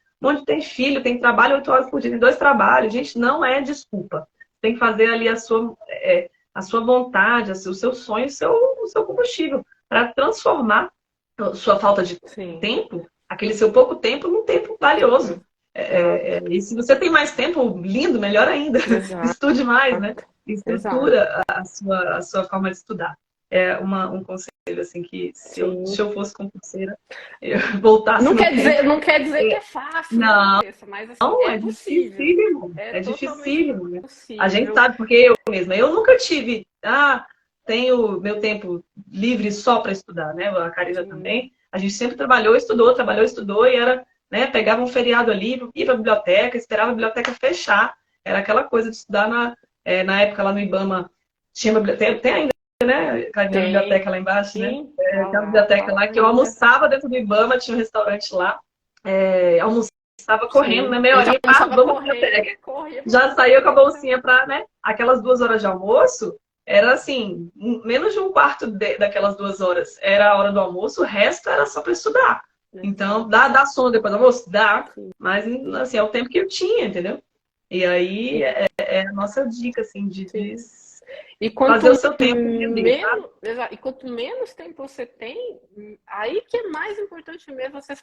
filho, tem trabalho 8 horas por dia, tem 2 trabalhos. Gente, não é desculpa. Tem que fazer ali a sua vontade, o seu sonho, o seu combustível, para transformar a sua falta de tempo, aquele seu pouco tempo, num tempo valioso. E se você tem mais tempo, lindo, melhor ainda. Estude mais, né? Estrutura a sua forma de estudar. É um conselho, assim, que se eu fosse concurseira, eu voltasse não quer dizer que é fácil, não, mas assim, é possível. É dificílimo, né? A gente sabe, porque eu mesma, eu nunca tive, tenho meu tempo livre só para estudar, né? A Karina também. A gente sempre trabalhou, estudou, e era, né, pegava um feriado ali, ia para a biblioteca, esperava a biblioteca fechar. Era aquela coisa de estudar na época lá no IBAMA, tinha biblioteca, tem ainda, né? A biblioteca lá embaixo, né? Tem uma biblioteca lá que eu almoçava dentro do IBAMA, tinha um restaurante lá. almoçava correndo, Sim. né? A Meia gente horinha, almoçava vamos pra biblioteca. correndo, corria pra Já saía com a biblioteca. bolsinha para, né? Aquelas 2 horas de almoço, era assim, menos de um quarto daquelas 2 horas era a hora do almoço, o resto era só para estudar. Então, Exato. dá sono depois do almoço? Dá, Sim. mas assim, é o tempo que eu tinha, entendeu? E aí é a nossa dica, assim, de Sim. E fazer o quanto seu tempo render, sabe? menos, e quanto menos tempo você tem, aí que é mais importante mesmo você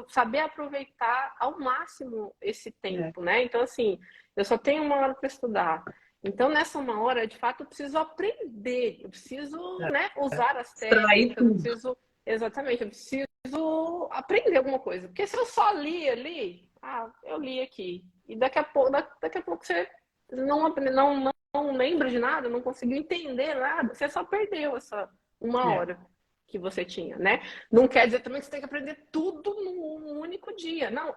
saber aproveitar ao máximo esse É, tempo, né? Então, assim, eu só tenho 1 hora para estudar. Então, nessa 1 hora, de fato, eu preciso aprender, eu preciso, né, usar as extrair técnicas, eu tudo. preciso, exatamente, eu preciso aprender alguma coisa. Porque se eu só li ali, eu li aqui. E daqui a pouco você não lembra de nada, não conseguiu entender nada, você só perdeu essa 1 hora que você tinha, né? Não quer dizer também que você tem que aprender tudo num único dia. Não,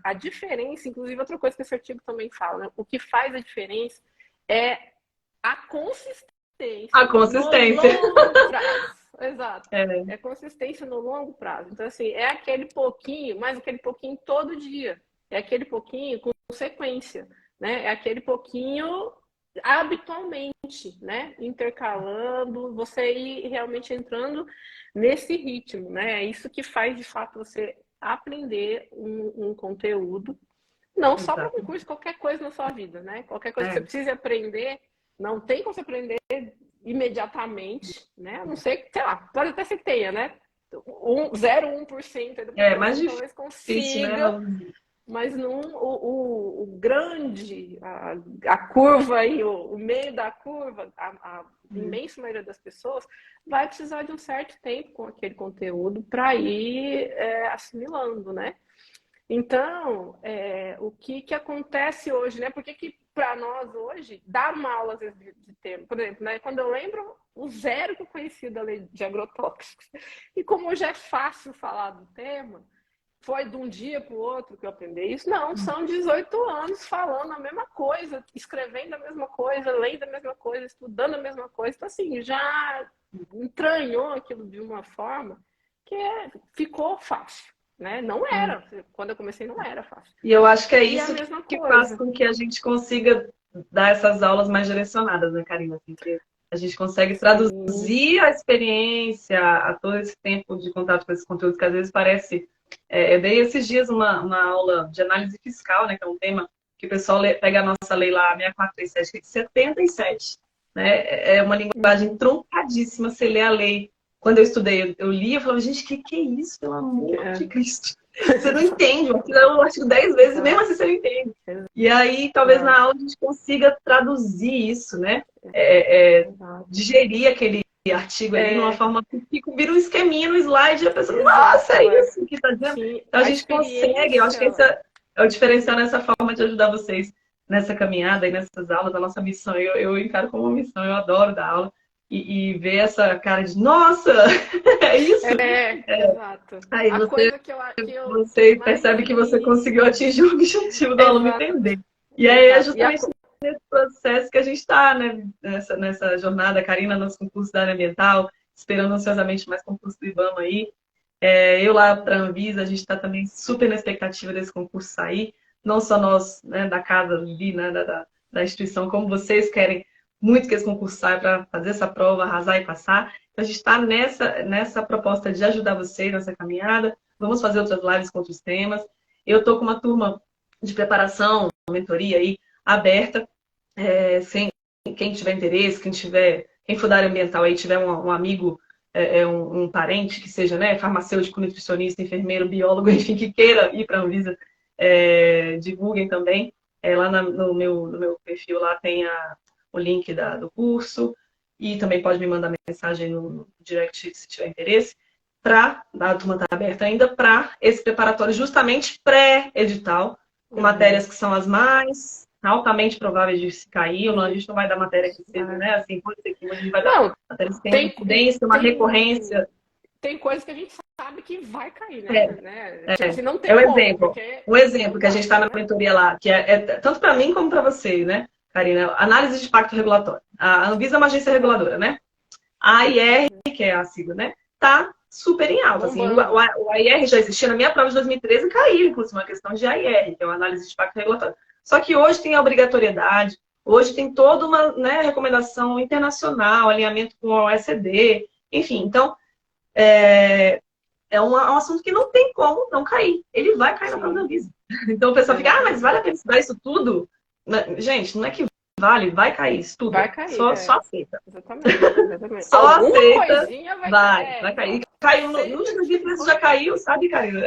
a diferença, inclusive outra coisa que esse artigo também fala, né? O que faz a diferença é a A consistência no consistência. longo prazo. Exato. É, É consistência no longo prazo. Então, assim, é aquele pouquinho, mas aquele pouquinho todo dia. É aquele pouquinho com sequência, né? É aquele pouquinho habitualmente, né? Intercalando, você ir realmente entrando nesse ritmo, né? É isso que faz, de fato, você aprender um conteúdo, não só para exato. concurso, qualquer coisa na sua vida, né? Qualquer coisa que você É, precise aprender, não tem como você aprender imediatamente, né? A não sei que, sei lá, pode até ser que tenha, né? 0,1% da é mais população talvez difícil, né? consiga, mas o grande, a curva aí, o meio da curva, a imensa maioria das pessoas vai precisar de um certo tempo com aquele conteúdo para ir assimilando, né? Então, o que acontece hoje, né? Por que para nós hoje, dar uma aula às vezes de tema, por exemplo, né? Quando eu lembro o zero que eu conheci da lei de agrotóxicos, e como hoje é fácil falar do tema, foi de um dia para o outro que eu aprendi isso? Não, são 18 anos falando a mesma coisa, escrevendo a mesma coisa, lendo a mesma coisa, estudando a mesma coisa. Então, assim, já entranhou aquilo de uma forma que ficou fácil, né? Não era. Quando eu comecei, não era fácil. E eu acho que é E a isso mesma que faz coisa. com que a gente consiga dar essas aulas mais direcionadas, né, Karina? Assim, que a gente consegue Sim. traduzir a experiência a todo esse tempo de contato com esses conteúdos que às vezes parece. Eu dei esses dias uma aula de análise fiscal, né, que é um tema que o pessoal pega a nossa lei lá, 6437, que é de 77, né? É uma linguagem Uhum. truncadíssima. Você lê a lei. Quando eu estudei, eu li, eu falava, gente, o que é isso, pelo amor de É. Cristo? Você não entende, aquilo é o artigo 10 vezes, mesmo Exato. assim você não entende. E aí, talvez na Exato. aula a gente consiga traduzir isso, né? Exato. Digerir aquele artigo ali numa É, forma que vira um esqueminha no slide e a pessoa, nossa, é exato, isso que está dizendo. Sim, Então a a gente consegue, eu acho que esse experiência. é o diferencial Sim, nessa forma de ajudar vocês nessa caminhada e nessas aulas, a nossa missão. Eu encaro como uma missão, eu adoro dar aula e ver essa cara de, nossa, é isso? exato. Aí A você coisa que eu você mais percebe que você vi. conseguiu atingir o objetivo do aluno Exato, entender. E aí é exato. justamente nesse processo que a gente está, né? Nessa jornada, a Karina, nos concursos da área ambiental, esperando ansiosamente mais concursos do IBAMA aí. Eu lá para a Anvisa, a gente está também super na expectativa desse concurso sair. Não só nós, né, da casa ali, né, da instituição, como vocês querem muito que esse concurso saia para fazer essa prova, arrasar e passar. Então, a gente está nessa proposta de ajudar vocês nessa caminhada. Vamos fazer outras lives com outros temas. Eu estou com uma turma de preparação, uma mentoria aí aberta. Sem quem tiver interesse, quem for da área ambiental aí, tiver um amigo, um parente que seja, né, farmacêutico, nutricionista, enfermeiro, biólogo, enfim, que queira ir para a Anvisa, divulguem também. Lá no meu perfil lá tem o link do curso e também pode me mandar mensagem no direct se tiver interesse. A turma está aberta ainda para esse preparatório justamente pré-edital, com Uhum. matérias que são as mais altamente prováveis de se cair, ou não, a gente não vai dar matéria que seja, É. né? Assim, pode ser que a gente vai dar Não, matérias que têm uma tem, incidência, uma recorrência. tem coisas que a gente sabe que vai cair, É, né? Tipo assim, não é tem o como, exemplo. porque Um exemplo não que a gente dá, está na né? mentoria lá, que é tanto para mim como para você, né, Karina? Análise de impacto regulatório. A Anvisa é uma agência reguladora, né? A AIR, que é a sigla, né? Tá super em alta. Assim, Bombando. o AIR já existia na minha prova de 2013 e caiu, inclusive, uma questão de AIR, que é uma análise de impacto regulatório. Só que hoje tem a obrigatoriedade, hoje tem toda uma, né, recomendação internacional, alinhamento com a OECD, enfim. Então, é um assunto que não tem como não cair. Ele vai cair na prova da Sim, Anvisa. Então, o pessoal fica, mas exatamente. vale a pena estudar isso tudo? Gente, não é que vale, vai cair, estuda. Vai cair, Só é. aceita. Exatamente, exatamente. Só Alguma aceita, coisinha vai cair. vai É, cair. então, Caiu no aceita último e dia que já estuda. caiu, sabe, caiu.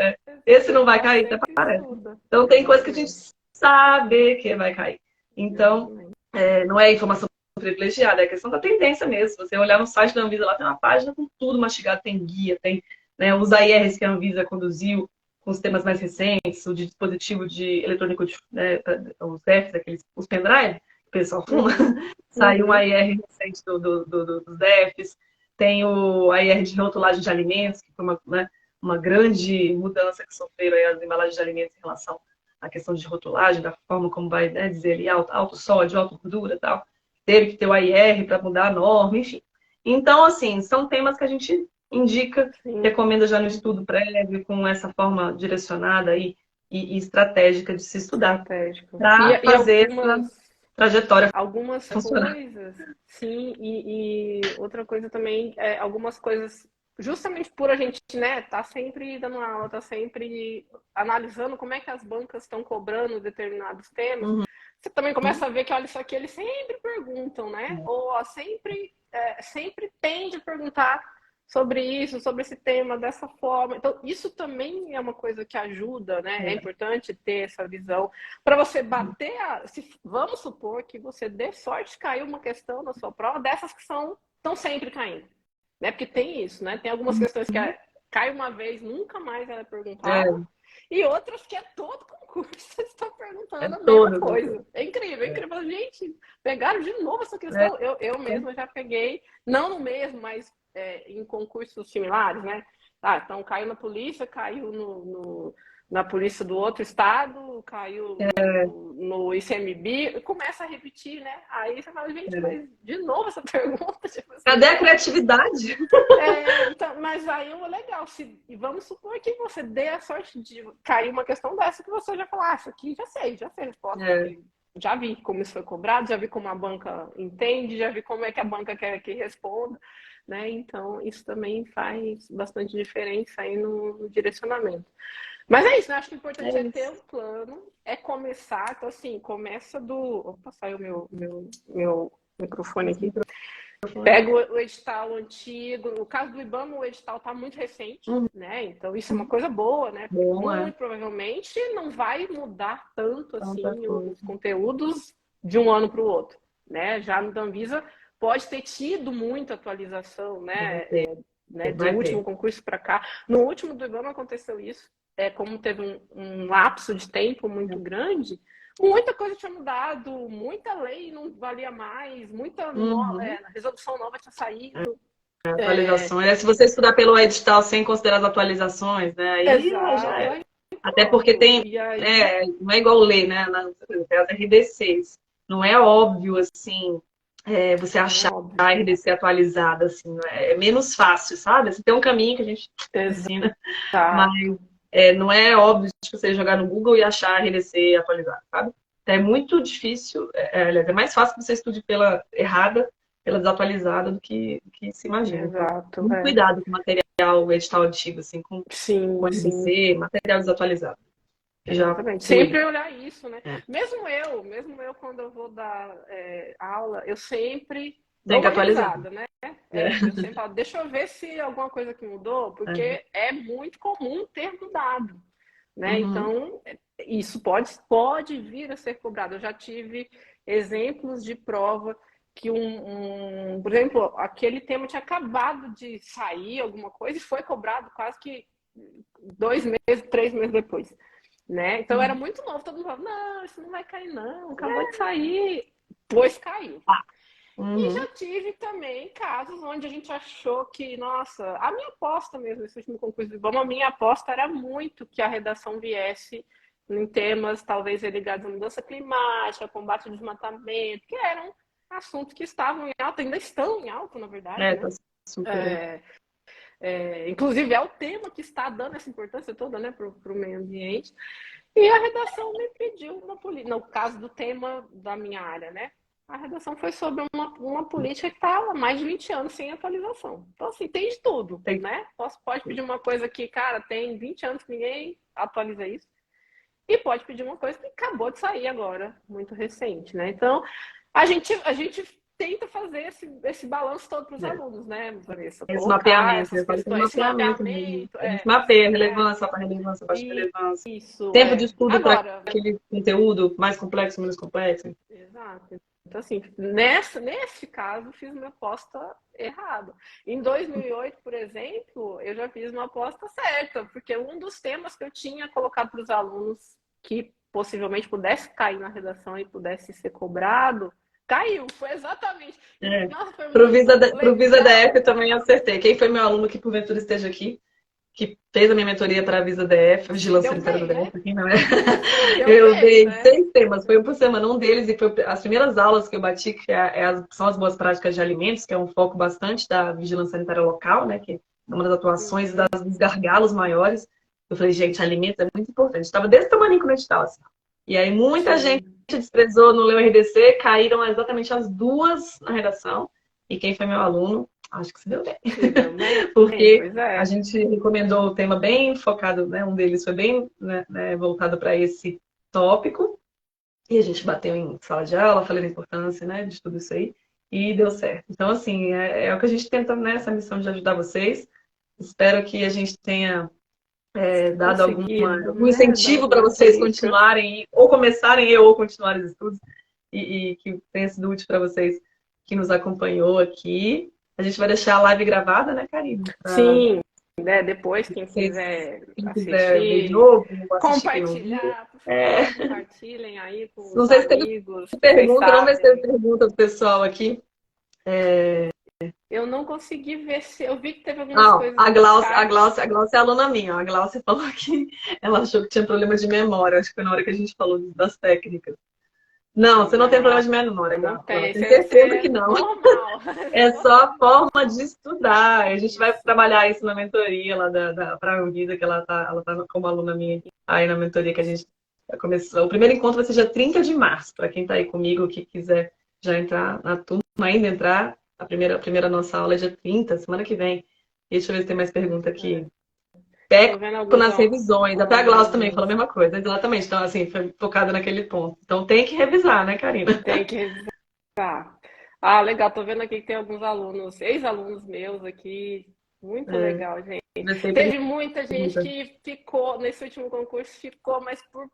Esse não vai cair, até Aceita e parece. estuda. Então tem coisa que a gente Exatamente. sabe que vai cair. Então, Exatamente. não é informação privilegiada, é questão da tendência mesmo. Se você olhar no site da Anvisa, lá tem uma página com tudo mastigado, tem guia, tem, né, os AIRs que a Anvisa conduziu com os temas mais recentes, o de dispositivo de eletrônico, né, os DEFs, os pendrive, que o pessoal fuma. Uhum. Saiu um Uhum. AIR recente dos DEFs, tem o AIR de rotulagem de alimentos, que foi uma grande mudança que sofreram aí as embalagens de alimentos em relação à questão de rotulagem, da forma como vai, né, dizer ali alto sódio, alta gordura e tal. Teve que ter o AIR para mudar a norma, enfim. Então, assim, são temas que a gente indica, Sim, recomenda já no estudo prévio, com essa forma direcionada e estratégica de se estudar, estratégico. para E fazer essa trajetória algumas funcionar. coisas, sim, e outra coisa também, algumas coisas, justamente por a gente, né, tá sempre dando aula, tá sempre analisando como é que as bancas estão cobrando determinados temas, Uhum. você também começa a ver que, olha, isso aqui eles sempre perguntam, né? Ou ó, sempre tende a perguntar sobre isso, sobre esse tema dessa forma. Então, isso também é uma coisa que ajuda, né? É importante ter essa visão para você bater vamos supor que você dê sorte de cair uma questão na sua prova dessas que estão sempre caindo, né? Porque tem isso, né? Tem algumas questões que cai uma vez, nunca mais ela é perguntada. É, E outras que é todo concurso estão é perguntando a mesma todas. coisa. É incrível, é incrível. Gente, pegaram de novo essa É, questão. Eu mesma já peguei, não no mesmo, mas em concursos similares, né? Então caiu na polícia, caiu na polícia do outro estado, caiu no ICMB, começa a repetir, né? Aí você fala, gente, mas de novo essa pergunta? Tipo assim, Cadê a criatividade? então, mas aí é legal. E vamos supor que você dê a sorte de cair uma questão dessa que você já falou, isso aqui já sei a resposta, porque já vi como isso foi cobrado, já vi como a banca entende, já vi como é que a banca quer que responda, né? Então, isso também faz bastante diferença aí no direcionamento. Mas é isso, né? Acho que o importante é ter Isso. um plano, é começar. Então, assim, começa do. Opa, saiu meu microfone aqui. Pega o edital antigo. No caso do IBAMA, o edital está muito recente, né? Então, isso é uma coisa boa, né? Porque Bom, muito provavelmente não vai mudar tanto assim os conteúdos de um ano para o outro, né? Já no da Anvisa pode ter tido muita atualização, né? Do vai ter. último concurso para cá. No último do IBAMA aconteceu isso. Como teve um lapso de tempo muito grande, muita coisa tinha mudado, muita lei não valia mais, muita resolução nova tinha saído. Atualizações. Se você estudar pelo edital sem considerar as atualizações, né? Aí já Exato, é. aí Até porque pronto. tem. E aí, Não é igual ler, né? Tem as RDCs. Não é óbvio, assim, você não é achar óbvio. a RDC atualizada, assim. É menos fácil, sabe? Assim, tem um caminho que a gente ensina, mas Exato. não é óbvio de você jogar no Google e achar a RDC atualizada, sabe? Então, é muito difícil, aliás, é mais fácil que você estude pela errada, pela desatualizada, do que se imagina. Então, Exato. muito cuidado com o material edital antigo, assim, com Sim, sim. RDC, material desatualizado, que já Exatamente. foi. Sempre olhar isso, né? Mesmo eu quando eu vou dar aula, eu sempre dou Tem que uma atualizar. revisada, né? É. Eu sempre falo, deixa eu ver se alguma coisa que mudou, porque é muito comum ter mudado, né? Uhum. Então, isso pode vir a ser cobrado. Eu já tive exemplos de prova que por exemplo, aquele tema tinha acabado de sair, alguma coisa, e foi cobrado quase que 2 meses, 3 meses depois. Né? Então era muito novo, todo mundo falava, não, isso não vai cair, não, acabou de sair, pois caiu. E já Uhum. tive também casos onde a gente achou que, nossa, a minha aposta mesmo, esse último concurso do IBAMA, a minha aposta era muito que a redação viesse em temas talvez ligados à mudança climática, combate ao desmatamento, que eram assuntos que estavam em alta, ainda estão em alta, na verdade, né? Tá super. Inclusive, é o tema que está dando essa importância toda, né, para o meio ambiente. E a redação me pediu uma política, no caso do tema da minha área, né? A redação foi sobre uma política que está há mais de 20 anos sem atualização. Então, assim, tem de tudo, né? Pode pedir uma coisa que, cara, tem 20 anos que ninguém atualiza isso. E pode pedir uma coisa que acabou de sair agora, muito recente, né? Então, a gente tenta fazer esse balanço todo para os alunos, né, Vanessa? Esse mapeamento, esse mapeamento. A gente mapeia relevância para relevância, baixa relevância. Isso. Tempo de estudo para aquele conteúdo mais complexo, menos complexo. Exato. Então, assim, nesse caso, fiz uma aposta errada. Em 2008, por exemplo, eu já fiz uma aposta certa, porque um dos temas que eu tinha colocado para os alunos que possivelmente pudesse cair na redação e pudesse ser cobrado, caiu. Foi exatamente. Para o Visa DF eu também acertei. Quem foi meu aluno que porventura esteja aqui? Que fez a minha mentoria para a Visa DF, Vigilância Sanitária do DF, aqui, não é? Eu dei 6 temas, foi um por semana, um deles, e foi as primeiras aulas que eu bati, que são as boas práticas de alimentos, que é um foco bastante da vigilância sanitária local, né? Que é uma das atuações dos gargalos maiores. Eu falei, gente, alimentos é muito importante. Estava desse tamanho quando a gente estava assim. E aí muita gente desprezou, não leu RDC, caíram exatamente as 2 na redação. E quem foi meu aluno, acho que se deu bem. Porque a gente recomendou o tema bem focado, né? Um deles foi bem voltado para esse tópico. E a gente bateu em sala de aula, falei da importância, né, de tudo isso aí. E deu certo. Então, assim, é o que a gente tenta nessa missão de ajudar vocês. Espero que a gente tenha dado algum incentivo para vocês continuarem, ou começarem ou continuarem os estudos. E que tenha sido útil para vocês que nos acompanhou aqui. A gente vai deixar a live gravada, né, Karina? Sim, né? Depois, quem quiser ver de novo, compartilhar, por favor, compartilhem aí com não os sei amigos. Se pergunta, não vai ter pergunta do pessoal aqui. Eu não consegui ver se... Eu vi que teve algumas coisas... A Glaucia é aluna minha. A Glaucia falou que ela achou que tinha problema de memória. Acho que foi na hora que a gente falou das técnicas. Não, você não tem problema de memória, não tem. Tenho certeza que não. Normal. É só a forma de estudar. A gente vai trabalhar isso na mentoria lá para a Anvisa, que ela tá como aluna minha aí na mentoria que a gente começou. O primeiro encontro vai ser dia 30 de março, para quem está aí comigo, que quiser já entrar na turma, ainda entrar. A primeira nossa aula é dia 30, semana que vem. Deixa eu ver se tem mais pergunta aqui. Técnico nas revisões. Até a Glaucia também falou a mesma coisa. Exatamente. Então, assim, foi focada naquele ponto. Então, tem que revisar, né, Karina? Tem que revisar. Legal. Tô vendo aqui que tem alguns alunos, ex-alunos meus aqui. Muito legal, gente. Teve muita gente que ficou, nesse último concurso, mas por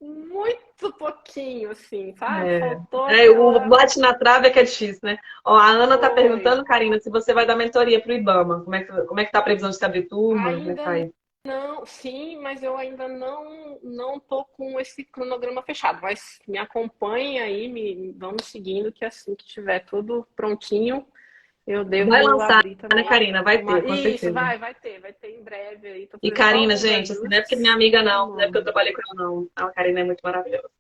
muito pouquinho, assim, sabe? Faltou o bate na trave que é difícil, né? Ó, a Ana tá perguntando, Karina, se você vai dar mentoria pro IBAMA. Como é que tá a previsão de se abrir turma? Ainda não, sim, mas eu ainda não tô com esse cronograma fechado. Mas me acompanhem aí, vamos seguindo, que assim que tiver tudo prontinho, eu devo abrir também. Né, Karina? Vai ter, com certeza. Isso, vai ter em breve aí. E Karina, gente, não é porque minha amiga não é porque eu trabalhei com ela, não. A Karina é muito maravilhosa.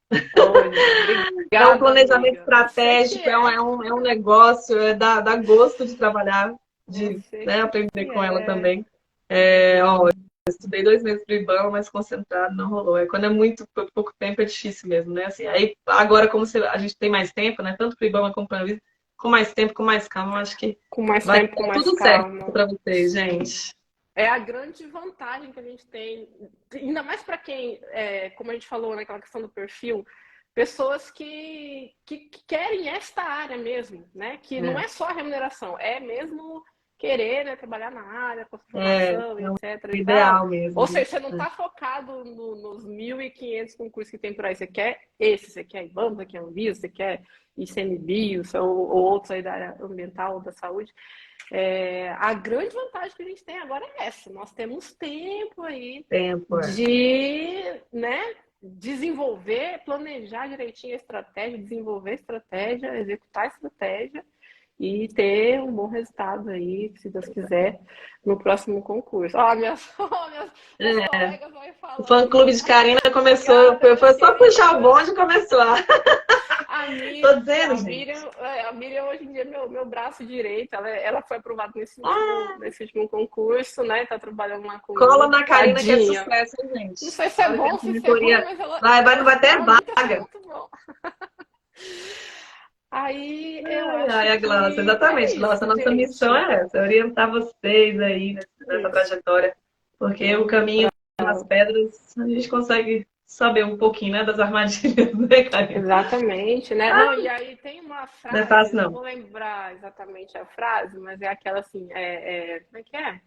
Obrigada, um planejamento estratégico, é um negócio, dá gosto de trabalhar, de aprender com ela também. Eu estudei 2 meses pro IBAMA, mas concentrado não rolou. Quando é muito pouco tempo, é difícil mesmo, né? Assim, aí, agora, como a gente tem mais tempo, né? Tanto pro IBAMA como para a Anvisa, com mais tempo, com mais calma, acho que vai ter tudo certo para vocês, gente. É a grande vantagem que a gente tem, ainda mais para quem, como a gente falou naquela questão do perfil, pessoas que querem esta área mesmo, né? Que não é só a remuneração, é mesmo querer, né, trabalhar na área, com formação, etc. Ideal mesmo. Ou seja, você não está focado nos 1.500 concursos que tem por aí. Você quer você quer IBAMA, você quer Anvisa, você quer ICMBio ou outros aí da área ambiental ou da saúde. A grande vantagem que a gente tem agora é essa. Nós temos tempo aí de, né, desenvolver, planejar direitinho a estratégia, desenvolver a estratégia, executar a estratégia e ter um bom resultado aí, se Deus quiser, no próximo concurso. Minhas colegas vão falar. O fã-clube de Karina começou, foi só puxar o bonde e começou. Tô dizendo, A gente. Miriam, a Miriam hoje em dia é meu braço direito. Ela foi aprovada Ah, nesse último concurso, né? Tá trabalhando lá cola comigo. na Karina que é Tadinha. sucesso, hein, Não gente? sei se Na é hora que a bom, se é ruim, monitoria mas ela, não vai ter ultimamente tá sendo vaga. muito bom. Aí eu Ai, acho ai, a Glaucia, que é exatamente, Glaucia, a isso, nossa missão gente. é essa, é orientar vocês aí nessa Isso. trajetória, porque o Vamos caminho nas pedras, a gente consegue saber um pouquinho, né, das armadilhas, né, Karina? Exatamente, né? Não, e aí tem uma Não é frase, fácil, não não. vou lembrar exatamente a frase, mas é aquela assim, como é que é?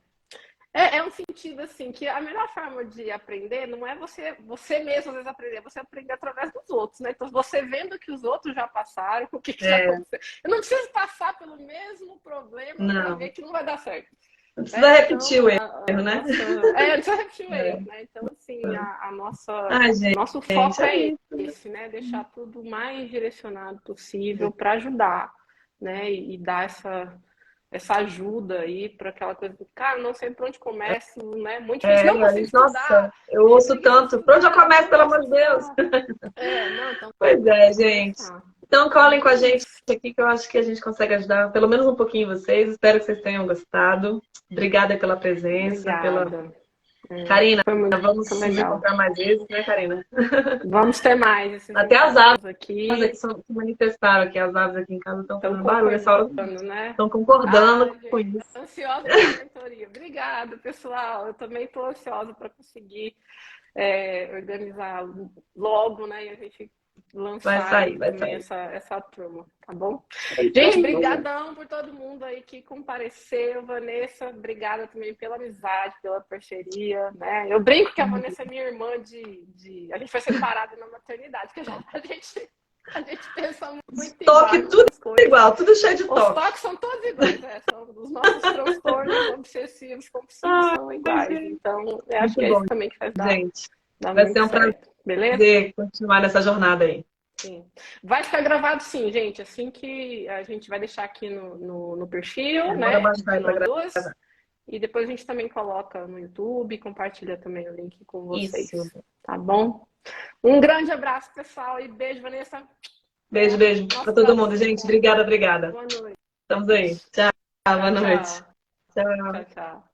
É um sentido assim, que a melhor forma de aprender não é você mesmo às vezes aprender, é você aprender através dos outros, né? Então, você vendo que os outros já passaram, o que já É, aconteceu. Eu não preciso passar pelo mesmo problema para ver não. que não vai dar certo. Não precisa Né? repetir Então, o erro, a né? nossa. Não precisa repetir o É. erro, né? Então, assim, a nossa. Ai, Nosso gente, foco é é isso. esse, né? Deixar tudo o mais direcionado possível para ajudar, né? E dar essa ajuda aí para aquela coisa do cara, não sei por onde começo, né? Muito difícil, não consigo estudar, Nossa, eu tenho ouço preguiça de tanto. Por onde eu estudar, começo, não pelo gosto amor de de Deus? estudar. Não, então Pois é, pode gente. começar. Então, Então colhem com a é gente isso. aqui, que eu acho que a gente consegue ajudar pelo menos um pouquinho vocês. Espero que vocês tenham gostado. Obrigada pela presença, pela. Obrigada. Karina, Foi muito vamos nos legal. encontrar mais vezes, né, Karina? Vamos ter mais esses Até as encontros aves aqui aqui. se manifestaram aqui, as aves aqui em casa estão Estão fazendo barulho essa hora. concordando, né? Estão concordando Ah, com gente, isso. ansiosa pela mentoria. Obrigada, pessoal. Eu também estou ansiosa para conseguir organizar logo, né? E a gente Vai lançar aí sair, vai também sair. essa turma, tá bom? É isso Gente, aí. brigadão por todo mundo aí que compareceu. Vanessa, obrigada também pela amizade, pela parceria, né? Eu brinco que a Vanessa é minha irmã A gente foi separada na maternidade, porque a gente pensa muito igual Toque em tudo muitas coisas. igual, tudo cheio de Os toque. toques são todos iguais, são, os nossos transtornos obsessivos compulsivos Ai, são iguais. gente. Então, eu acho Muito que é bom, isso também que faz gente. dar Vai muito ser um certo. Beleza? prazer continuar nessa jornada aí. Sim. Vai ficar gravado sim, gente. Assim que a gente vai deixar aqui no perfil, Bora né? baixar De aí pra nós gravar. duas. E depois a gente também coloca no YouTube, compartilha também o link com vocês. Isso. Tá bom? Um grande abraço, pessoal, e beijo, Vanessa. Beijo, beijo pra Nosso todo mundo, próximo gente. encontro. Obrigada, obrigada. Boa noite. Estamos aí. Tchau, boa Tchau, noite. tchau. Tchau. Tchau, tchau.